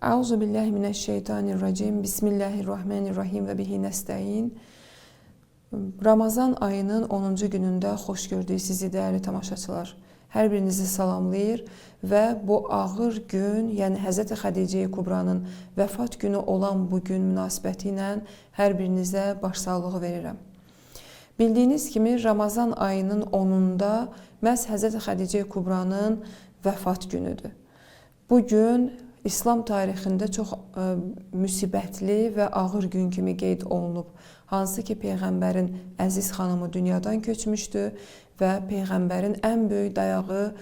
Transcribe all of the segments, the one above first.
Euzu billahi mineşşeytanirracim. Bismillahirrahmanirrahim və bihi nəstəin. Ramazan ayının 10-cu günündə xoş gördük sizi dəyərli tamaşaçılar. Hər birinizi salamlayır və bu ağır gün, yəni Həzrəti Xədicə Kubranın vəfat günü olan bu gün münasibəti ilə hər birinizə başsağlığı verirəm. Bildiyiniz kimi Ramazan ayının 10-unda məhz Həzrəti Xədicə Kubranın vəfat günüdür. Bu gün İslam tarixində çox müsibətli və ağır gün kimi qeyd olunub. Hansı ki, Peyğəmbərin əziz xanımı dünyadan köçmüşdü və Peyğəmbərin ən böyük dayağı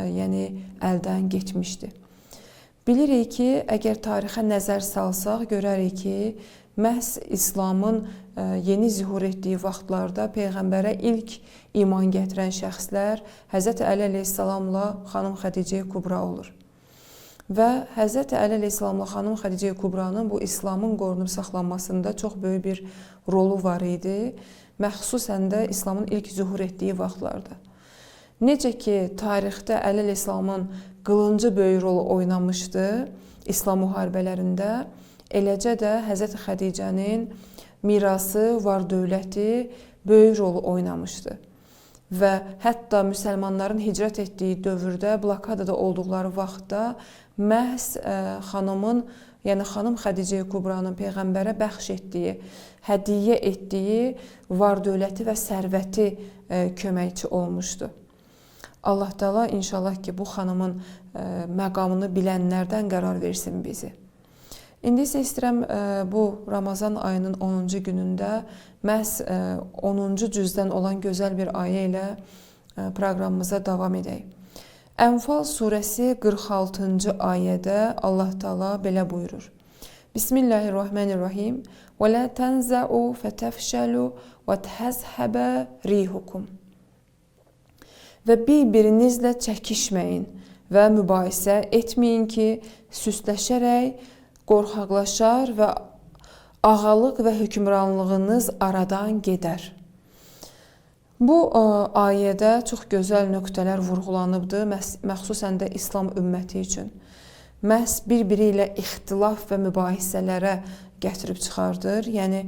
yəni əldən getmişdi. Bilirik ki, əgər tarixə nəzər salsaq, görərik ki, məhz İslamın yeni zühur etdiyi vaxtlarda Peyğəmbərə ilk iman gətirən şəxslər Həzrəti Əli əleyhissalamla xanım Xədicə Kubra olur. Və Həzrəti Əli əleyhissalamla xanım Xədicə Kubranın bu İslamın qorunub saxlanmasında çox böyük bir rolu var idi. Məxsusən də İslamın ilk zühur etdiyi vaxtlarda. Necə ki, tarixdə Əli əleyhissalamın qılıncı böyük rolu oynamışdı İslam müharibələrində, eləcə də Həzrəti Xədicənin mirası, var-dövləti böyük rolu oynamışdı. Və hətta müsəlmanların hicrət etdiyi dövrdə, blokadada olduqları vaxtda məhz xanımın, yəni xanım Xədicə Kubranın Peyğəmbərə bəxş etdiyi, hədiyyə etdiyi var-dövləti və sərvəti köməkçi olmuşdu. Allah Təala inşallah ki, bu xanımın məqamını bilənlərdən qərar versin bizi. İndi isə istəyirəm bu Ramazan ayının 10-cu günündə məhz 10-cu cüzdən olan gözəl bir ayə ilə proqramımıza davam edək. Ənfal surəsi 46-cı ayədə Allah Taala belə buyurur. Bismillahirrahmanirrahim. Və la tanza'u fatafshalu və təhəzhəbə rihukum. Və bir-birinizlə çəkişməyin və mübahisə etməyin ki, süsləşərək qorxaqlaşar və ağalıq və hökmranlığınız aradan gedər. Bu ayədə çox gözəl nöqtələr vurğulanıbdır, məxsusən də İslam ümməti üçün. Məhz bir-biri ilə ixtilaf və mübahisələrə gətirib çıxardır. Yəni,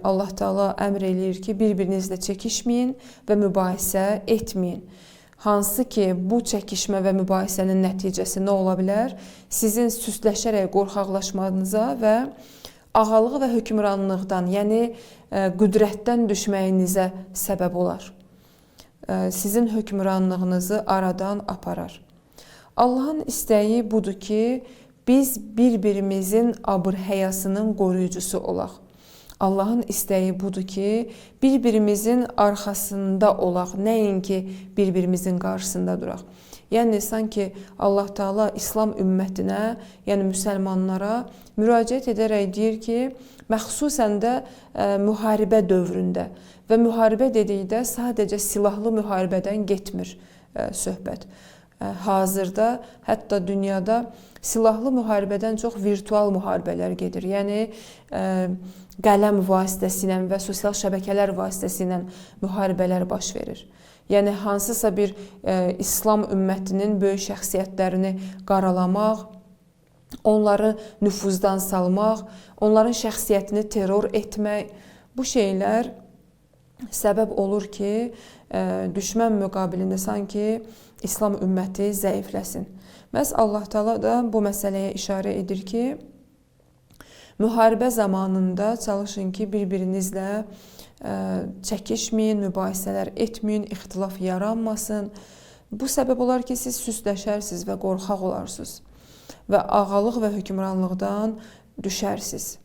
Allah Teala əmr eləyir ki, bir-birinizlə çəkişməyin və mübahisə etməyin. Hansı ki, bu çəkişmə və mübahisənin nəticəsi nə ola bilər? Sizin süsləşərək qorxaqlaşmanıza və ağalığı və hökmranlıqdan, yəni qüdrətdən düşməyinizə səbəb olar. Sizin hökmranlığınızı aradan aparar. Allahın istəyi budur ki, biz bir-birimizin abır-həyasının qoruyucusu olaq. Allahın istəyi budur ki, bir-birimizin arxasında olaq, nəinki bir-birimizin qarşısında duraq. Yəni, sanki Allah Teala İslam ümmətinə, yəni müsəlmanlara müraciət edərək deyir ki, məxsusən də müharibə dövründə və müharibə dedikdə sadəcə silahlı müharibədən getmir söhbət. Hazırda, hətta dünyada silahlı müharibədən çox virtual müharibələr gedir. Yəni, qələm vasitəsilə və sosial şəbəkələr vasitəsilə müharibələr baş verir. Yəni, hansısa bir İslam ümmətinin böyük şəxsiyyətlərini qaralamaq, onları nüfuzdan salmaq, onların şəxsiyyətini terror etmək, bu şeylər səbəb olur ki, düşmən müqabilində sanki İslam ümməti zəifləsin. Məhz Allah Teala da bu məsələyə işarə edir ki, müharibə zamanında çalışın ki, bir-birinizlə çəkişməyin, mübahisələr etməyin, ixtilaf yaranmasın. Bu səbəb olar ki, siz süsləşərsiniz və qorxaq olarsınız və ağalıq və hökmranlıqdan düşərsiniz.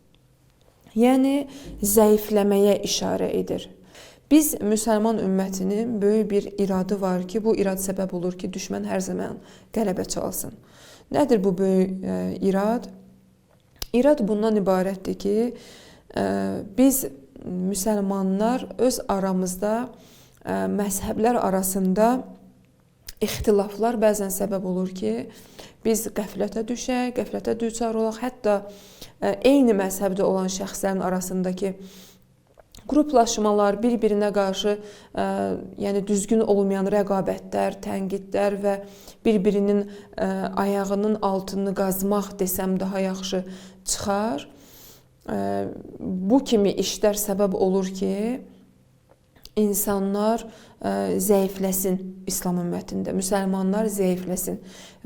Yəni, zəifləməyə işarə edir. Biz müsəlman ümmətinin böyük bir iradı var ki, bu irad səbəb olur ki, düşmən hər zaman qələbə çalsın. Nədir bu böyük irad? İrad bundan ibarətdir ki, biz müsəlmanlar öz aramızda məzhəblər arasında ixtilaflar bəzən səbəb olur ki, biz qəflətə düşək, qəflətə düçar olaq, hətta eyni məzhəbdə olan şəxslərin arasındakı Qruplaşmalar, bir-birinə qarşı yəni düzgün olmayan rəqabətlər, tənqidlər və bir-birinin ayağının altını qazmaq desəm daha yaxşı çıxar. Bu kimi işlər səbəb olur ki, insanlar zəifləsin İslam ümmətində, müsəlmanlar zəifləsin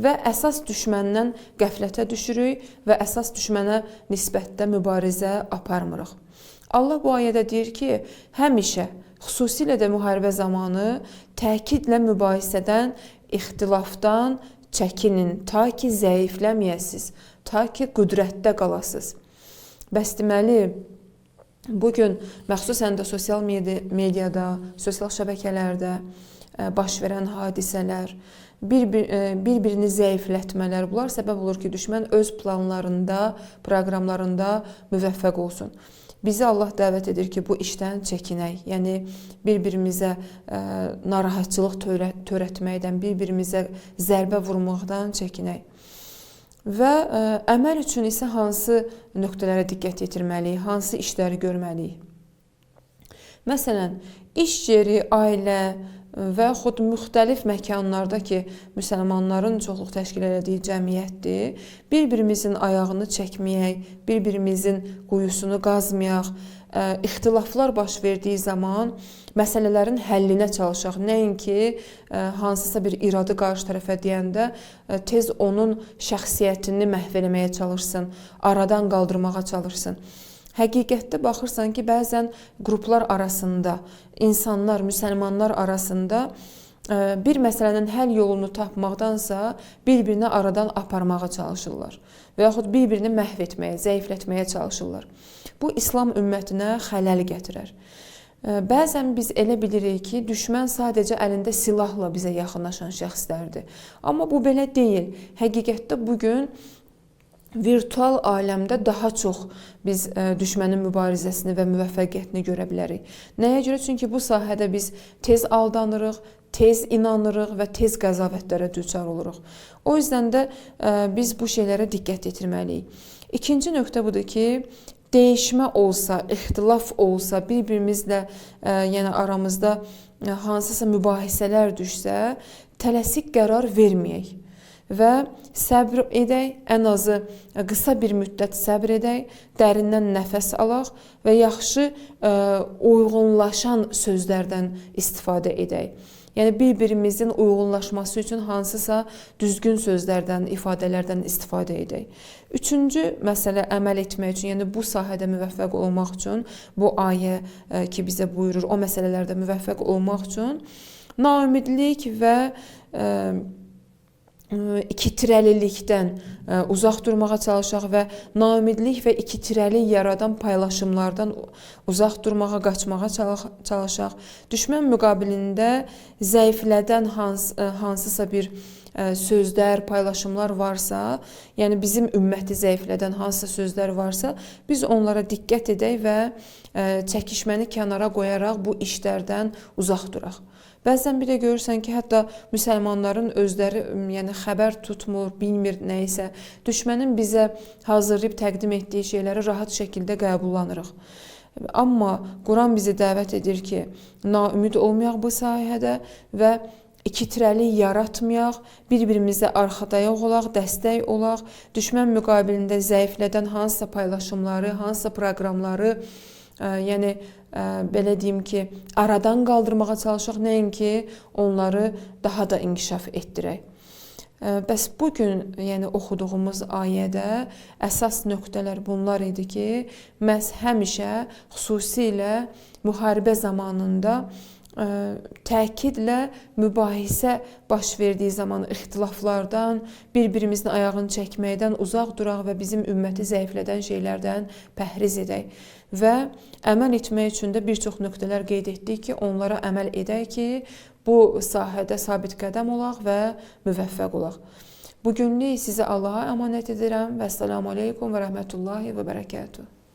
və əsas düşməndən qəflətə düşürük və əsas düşmənə nisbətdə mübarizə aparmırıq. Allah bu ayədə deyir ki, həmişə, xüsusilə də müharibə zamanı təkidlə mübahisədən, ixtilafdan çəkinin, ta ki zəifləməyəsiz, ta ki qüdrətdə qalasınız. Bəs deməli, bugün məxsusən də sosial mediada, sosial şəbəkələrdə baş verən hadisələr, bir-birini zəiflətmələr, bunlar səbəb olur ki, düşmən öz planlarında, proqramlarında müvəffəq olsun. Bizi Allah dəvət edir ki, bu işdən çəkinək. Yəni, bir-birimizə narahatçılıq törətməkdən, bir-birimizə zərbə vurmaqdan çəkinək. Və əməl üçün isə hansı nöqtələrə diqqət yetirməliyik, hansı işləri görməliyik? Məsələn, iş yeri, ailə və yaxud müxtəlif məkanlarda ki, müsəlmanların çoxluq təşkil elədiyi cəmiyyətdir, bir-birimizin ayağını çəkməyək, bir-birimizin quyusunu qazmayaq, ixtilaflar baş verdiyi zaman məsələlərin həllinə çalışaq. Nəinki hansısa bir iradı qarşı tərəfə deyəndə tez onun şəxsiyyətini məhv eləməyə çalışsın, aradan qaldırmağa çalışsın. Həqiqətdə baxırsan ki, bəzən qruplar arasında, insanlar, müsəlmanlar arasında bir məsələnin həll yolunu tapmaqdansa bir-birini aradan aparmağa çalışırlar və yaxud bir-birini məhv etməyə, zəiflətməyə çalışırlar. Bu, İslam ümmətinə xələl gətirər. Bəzən biz elə bilirik ki, düşmən sadəcə əlində silahla bizə yaxınlaşan şəxslərdir. Amma bu belə deyil. Həqiqətdə bugün virtual aləmdə daha çox biz düşmənin mübarizəsini və müvəffəqiyyətini görə bilərik. Nəyə görə? Çünki bu sahədə biz tez aldanırıq, tez inanırıq və tez qəzavətlərə düçar oluruq. O yüzden də biz bu şeylərə diqqət yetirməliyik. İkinci nöqtə budur ki, dəyişmə olsa, ixtilaf olsa, bir-birimizlə yəni aramızda hansısa mübahisələr düşsə, tələsik qərar verməyək və səbr edək, ən azı qısa bir müddət səbr edək, dərindən nəfəs alaq və yaxşı uyğunlaşan sözlərdən istifadə edək. Yəni, bir-birimizin uyğunlaşması üçün hansısa düzgün sözlərdən, ifadələrdən istifadə edək. Üçüncü məsələ əməl etmək üçün, yəni bu sahədə müvəffəq olmaq üçün, bu ayə ki bizə buyurur, o məsələlərdə müvəffəq olmaq üçün naümidlik və ikitirəlilikdən uzaq durmağa çalışaq və naümidlik və ikitirəlik yaradan paylaşımlardan uzaq durmağa, qaçmağa çalışaq. Düşmən müqabilində zəiflədən hansısa bir sözlər, paylaşımlar varsa, yəni bizim ümməti zəiflədən hansısa sözlər varsa, biz onlara diqqət edək və çəkişməni kənara qoyaraq bu işlərdən uzaq duraq. Bəzən bir də görürsən ki, hətta müsəlmanların özləri yəni xəbər tutmur, bilmir nə isə. Düşmənin bizə hazırlayıb təqdim etdiyi şeyləri rahat şəkildə qəbullanırıq. Amma Quran bizi dəvət edir ki, naümid olmayaq bu sahədə və ikitirəlik yaratmayaq, bir-birimizə arxadayaq olaq, dəstək olaq, düşmən müqabilində zəiflədən hansısa paylaşımları, hansısa proqramları, yəni belə deyim ki, aradan qaldırmağa çalışaq, nəinki onları daha da inkişaf etdirək. Bəs bugün yəni oxuduğumuz ayədə əsas nöqtələr bunlar idi ki, məhz həmişə xüsusilə müharibə zamanında təkidlə mübahisə baş verdiyi zaman ixtilaflardan, bir-birimizin ayağını çəkməkdən uzaq duraq və bizim ümməti zəiflədən şeylərdən pəhriz edək. Və əməl etmək üçün də bir çox nöqtələr qeyd etdik ki, onlara əməl edək ki, bu sahədə sabit qədəm olaq və müvəffəq olaq. Bugünlük sizə Allaha əmanət edirəm və əssalamu aleykum və rəhmətullahi və bərəkətuhu.